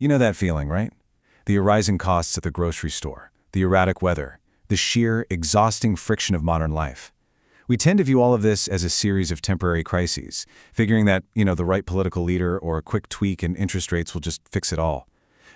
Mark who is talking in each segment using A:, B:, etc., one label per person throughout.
A: You know that feeling, right? The rising costs at the grocery store, the erratic weather, the sheer, exhausting friction of modern life. We tend to view all of this as a series of temporary crises, figuring that, the right political leader or a quick tweak in interest rates will just fix it all.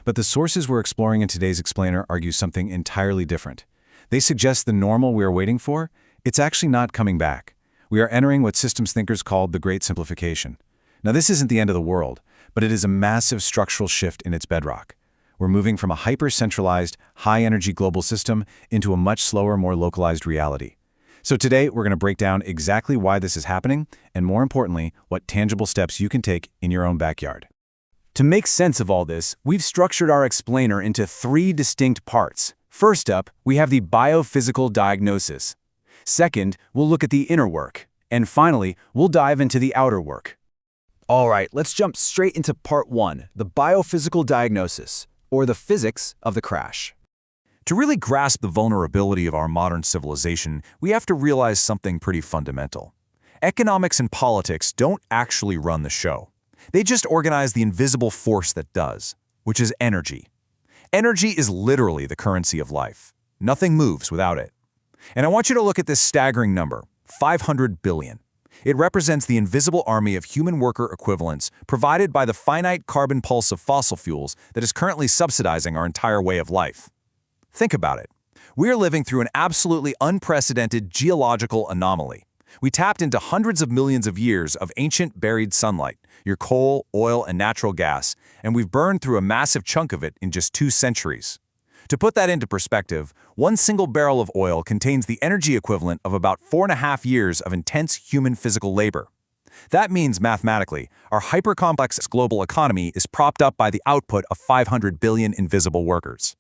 A: But the sources we're exploring in today's explainer argue something entirely different. They suggest the normal we are waiting for, it's actually not coming back. We are entering what systems thinkers called the Great Simplification. Now, this isn't the end of the world, but it is a massive structural shift in its bedrock. We're moving from a hyper-centralized, high-energy global system into a much slower, more localized reality. So today, we're going to break down exactly why this is happening, and more importantly, what tangible steps you can take in your own backyard.
B: To make sense of all this, we've structured our explainer into 3 distinct parts. First up, we have the biophysical diagnosis. Second, we'll look at the inner work. And finally, we'll dive into the outer work. All right, let's jump straight into part 1, the biophysical diagnosis, or the physics of the crash. To really grasp the vulnerability of our modern civilization, we have to realize something pretty fundamental. Economics and politics don't actually run the show. They just organize the invisible force that does, which is energy. Energy is literally the currency of life. Nothing moves without it. And I want you to look at this staggering number, 500 billion. It represents the invisible army of human worker equivalents provided by the finite carbon pulse of fossil fuels that is currently subsidizing our entire way of life. Think about it. We're living through an absolutely unprecedented geological anomaly. We tapped into hundreds of millions of years of ancient buried sunlight, your coal, oil, and natural gas, and we've burned through a massive chunk of it in just 2 centuries. To put that into perspective, 1 single barrel of oil contains the energy equivalent of about 4.5 years of intense human physical labor. That means, mathematically, our hyper-complex global economy is propped up by the output of 500 billion invisible workers.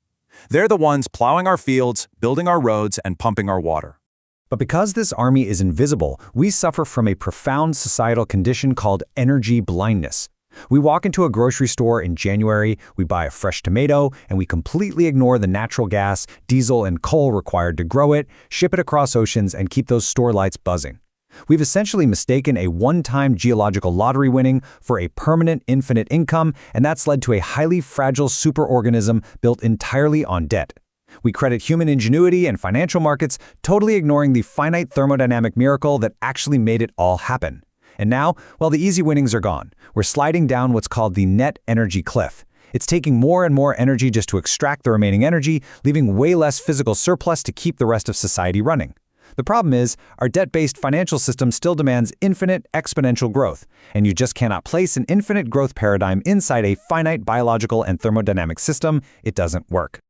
B: They're the ones plowing our fields, building our roads, and pumping our water.
C: But because this army is invisible, we suffer from a profound societal condition called energy blindness. We walk into a grocery store in January, we buy a fresh tomato, and we completely ignore the natural gas, diesel, and coal required to grow it, ship it across oceans, and keep those store lights buzzing. We've essentially mistaken a one-time geological lottery winning for a permanent infinite income, and that's led to a highly fragile superorganism built entirely on debt. We credit human ingenuity and financial markets, totally ignoring the finite thermodynamic miracle that actually made it all happen. And now, while the easy winnings are gone, we're sliding down what's called the net energy cliff. It's taking more and more energy just to extract the remaining energy, leaving way less physical surplus to keep the rest of society running. The problem is, our debt-based financial system still demands infinite exponential growth, and you just cannot place an infinite growth paradigm inside a finite biological and thermodynamic system. It doesn't work.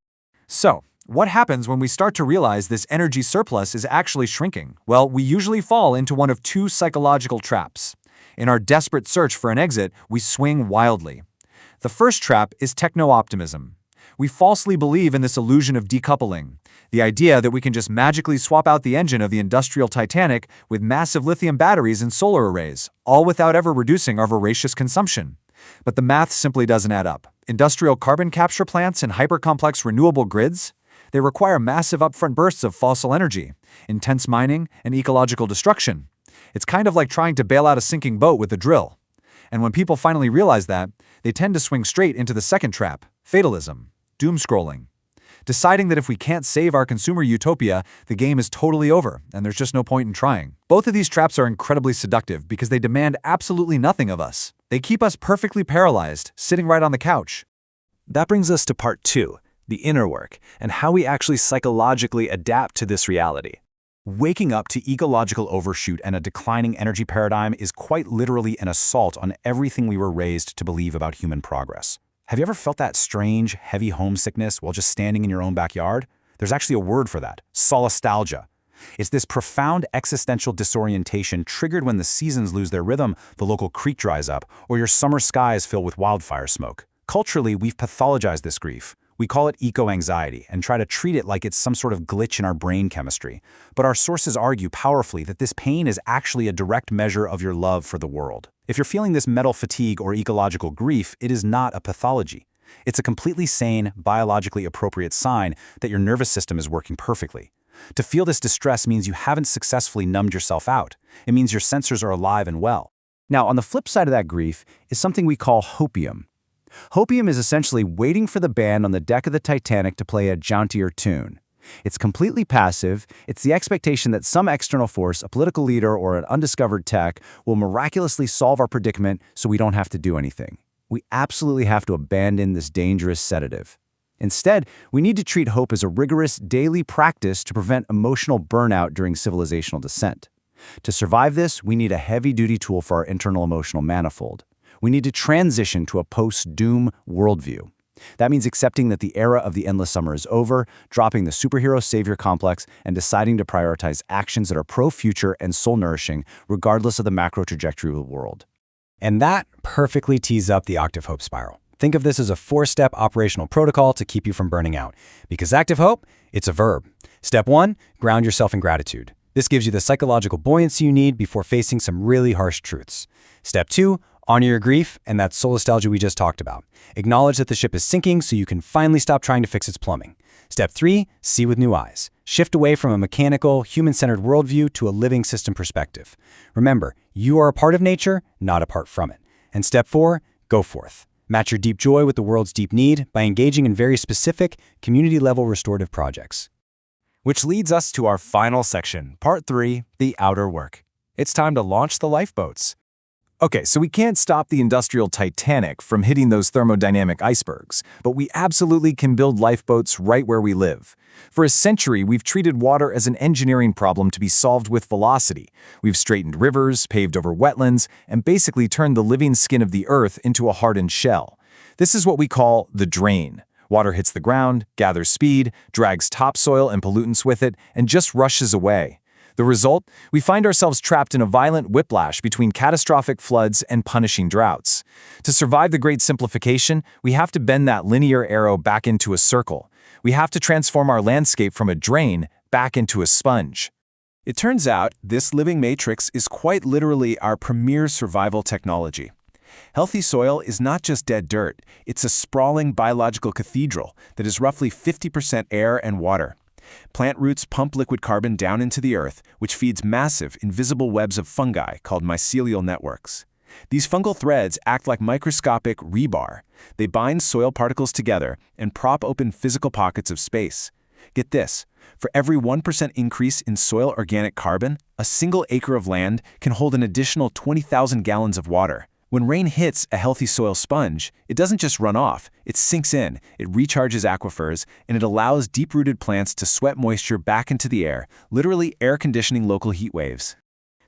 B: So, what happens when we start to realize this energy surplus is actually shrinking? Well, we usually fall into one of 2 psychological traps. In our desperate search for an exit, we swing wildly. The first trap is techno-optimism. We falsely believe in this illusion of decoupling, the idea that we can just magically swap out the engine of the industrial Titanic with massive lithium batteries and solar arrays, all without ever reducing our voracious consumption. But the math simply doesn't add up. Industrial carbon capture plants and hyper-complex renewable grids, they require massive upfront bursts of fossil energy, intense mining, and ecological destruction. It's kind of like trying to bail out a sinking boat with a drill. And when people finally realize that, they tend to swing straight into the second trap, fatalism, doom scrolling. Deciding that if we can't save our consumer utopia, the game is totally over, and there's just no point in trying. Both of these traps are incredibly seductive because they demand absolutely nothing of us. They keep us perfectly paralyzed, sitting right on the couch.
C: That brings us to part 2, the inner work, and how we actually psychologically adapt to this reality.
A: Waking up to ecological overshoot and a declining energy paradigm is quite literally an assault on everything we were raised to believe about human progress. Have you ever felt that strange, heavy homesickness while just standing in your own backyard? There's actually a word for that, solastalgia. It's this profound existential disorientation triggered when the seasons lose their rhythm, the local creek dries up, or your summer skies fill with wildfire smoke. Culturally, we've pathologized this grief. We call it eco-anxiety and try to treat it like it's some sort of glitch in our brain chemistry. But our sources argue powerfully that this pain is actually a direct measure of your love for the world. If you're feeling this mental fatigue or ecological grief, it is not a pathology. It's a completely sane, biologically appropriate sign that your nervous system is working perfectly. To feel this distress means you haven't successfully numbed yourself out. It means your sensors are alive and well.
C: Now, on the flip side of that grief is something we call hopium.
B: Hopium is essentially waiting for the band on the deck of the Titanic to play a jauntier tune. It's completely passive. It's the expectation that some external force, a political leader or an undiscovered tech, will miraculously solve our predicament so we don't have to do anything. We absolutely have to abandon this dangerous sedative. Instead, we need to treat hope as a rigorous daily practice to prevent emotional burnout during civilizational descent. To survive this, we need a heavy-duty tool for our internal emotional manifold. We need to transition to a post-doom worldview. That means accepting that the era of the endless summer is over, dropping the superhero-savior complex, and deciding to prioritize actions that are pro-future and soul-nourishing, regardless of the macro trajectory of the world.
C: And that perfectly tees up the Active Hope spiral. Think of this as a 4-step operational protocol to keep you from burning out. Because Active Hope, it's a verb. Step 1, ground yourself in gratitude. This gives you the psychological buoyancy you need before facing some really harsh truths. Step 2, honor your grief and that solastalgia we just talked about. Acknowledge that the ship is sinking so you can finally stop trying to fix its plumbing. Step 3, see with new eyes. Shift away from a mechanical, human-centered worldview to a living system perspective. Remember, you are a part of nature, not apart from it. And step 4, go forth. Match your deep joy with the world's deep need by engaging in very specific, community-level restorative projects.
A: Which leads us to our final section, Part 3, the outer work. It's time to launch the lifeboats. Okay, so we can't stop the industrial Titanic from hitting those thermodynamic icebergs, but we absolutely can build lifeboats right where we live. For a century, we've treated water as an engineering problem to be solved with velocity. We've straightened rivers, paved over wetlands, and basically turned the living skin of the earth into a hardened shell. This is what we call the drain. Water hits the ground, gathers speed, drags topsoil and pollutants with it, and just rushes away. The result? We find ourselves trapped in a violent whiplash between catastrophic floods and punishing droughts. To survive the Great Simplification, we have to bend that linear arrow back into a circle. We have to transform our landscape from a drain back into a sponge.
D: It turns out this living matrix is quite literally our premier survival technology. Healthy soil is not just dead dirt, it's a sprawling biological cathedral that is roughly 50% air and water. Plant roots pump liquid carbon down into the earth, which feeds massive, invisible webs of fungi called mycelial networks. These fungal threads act like microscopic rebar. They bind soil particles together and prop open physical pockets of space. Get this, for every 1% increase in soil organic carbon, a single acre of land can hold an additional 20,000 gallons of water. When rain hits a healthy soil sponge, it doesn't just run off, it sinks in, it recharges aquifers, and it allows deep-rooted plants to sweat moisture back into the air, literally air-conditioning local heat waves.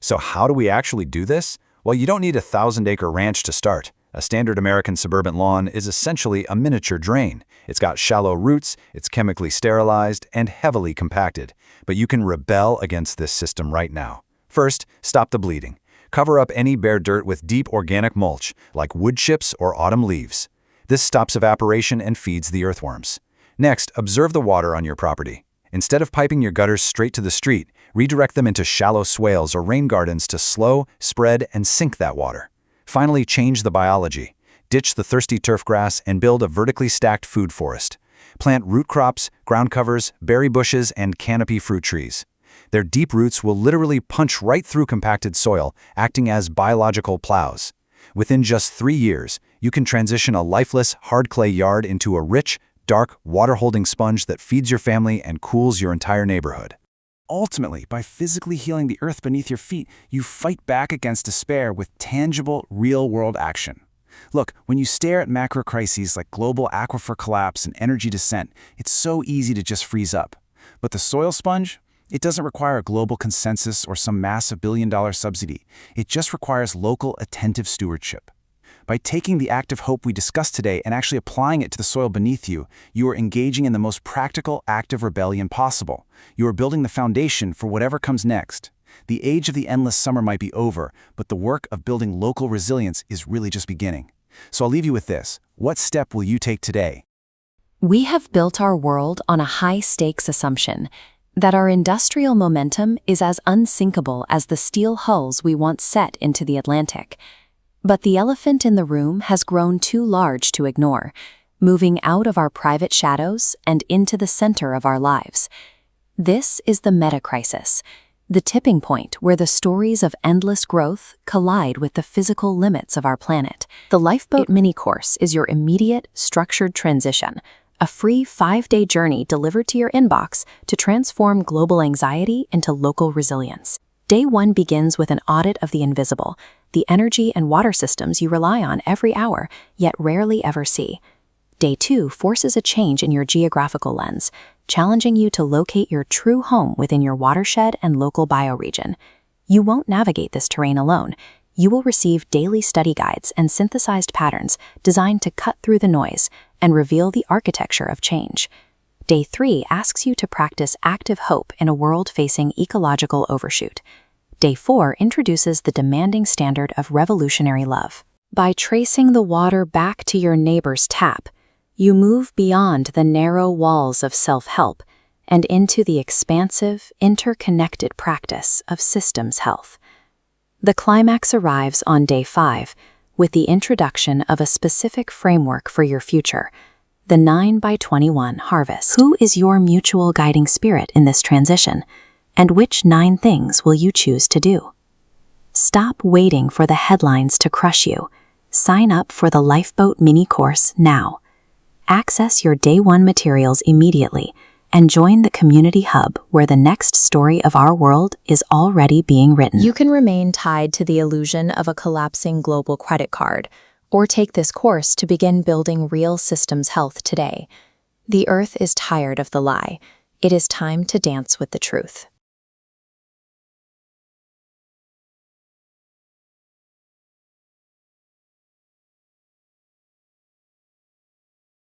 A: So how do we actually do this? Well, you don't need a 1,000-acre ranch to start. A standard American suburban lawn is essentially a miniature drain. It's got shallow roots, it's chemically sterilized, and heavily compacted. But you can rebel against this system right now. First, stop the bleeding. Cover up any bare dirt with deep organic mulch, like wood chips or autumn leaves. This stops evaporation and feeds the earthworms. Next, observe the water on your property. Instead of piping your gutters straight to the street, redirect them into shallow swales or rain gardens to slow, spread, and sink that water. Finally, change the biology. Ditch the thirsty turf grass and build a vertically stacked food forest. Plant root crops, ground covers, berry bushes, and canopy fruit trees. Their deep roots will literally punch right through compacted soil, acting as biological plows. Within just 3 years, you can transition a lifeless, hard clay yard into a rich, dark, water-holding sponge that feeds your family and cools your entire neighborhood.
D: Ultimately, by physically healing the earth beneath your feet, you fight back against despair with tangible, real-world action. Look, when you stare at macro crises like global aquifer collapse and energy descent, it's so easy to just freeze up. But the soil sponge? It doesn't require a global consensus or some massive billion-dollar subsidy. It just requires local, attentive stewardship. By taking the active hope we discussed today and actually applying it to the soil beneath you, you are engaging in the most practical, active rebellion possible. You are building the foundation for whatever comes next. The age of the endless summer might be over, but the work of building local resilience is really just beginning. So I'll leave you with this. What step will you take today?
E: We have built our world on a high-stakes assumption that our industrial momentum is as unsinkable as the steel hulls we once set into the Atlantic. But the elephant in the room has grown too large to ignore, moving out of our private shadows and into the center of our lives. This is the meta-crisis. the tipping point where the stories of endless growth collide with the physical limits of our planet. The Lifeboat Mini Course is your immediate, structured transition, a free 5-day journey delivered to your inbox to transform global anxiety into local resilience. Day 1 begins with an audit of the invisible, the energy and water systems you rely on every hour, yet rarely ever see. Day 2 forces a change in your geographical lens, challenging you to locate your true home within your watershed and local bioregion. You won't navigate this terrain alone. You will receive daily study guides and synthesized patterns designed to cut through the noise and reveal the architecture of change. Day 3 asks you to practice active hope in a world facing ecological overshoot. Day 4 introduces the demanding standard of revolutionary love. By tracing the water back to your neighbor's tap, you move beyond the narrow walls of self-help and into the expansive, interconnected practice of systems health. The climax arrives on Day 5 with the introduction of a specific framework for your future, the 9x21 harvest. Who is your mutual guiding spirit in this transition, and which 9 things will you choose to do? Stop waiting for the headlines to crush you. Sign up for the Lifeboat Mini Course now. Access your Day 1 materials immediately and join the community hub where the next story of our world is already being written.
F: You can remain tied to the illusion of a collapsing global credit card, or take this course to begin building real systems health today. The Earth is tired of the lie. It is time to dance with the truth.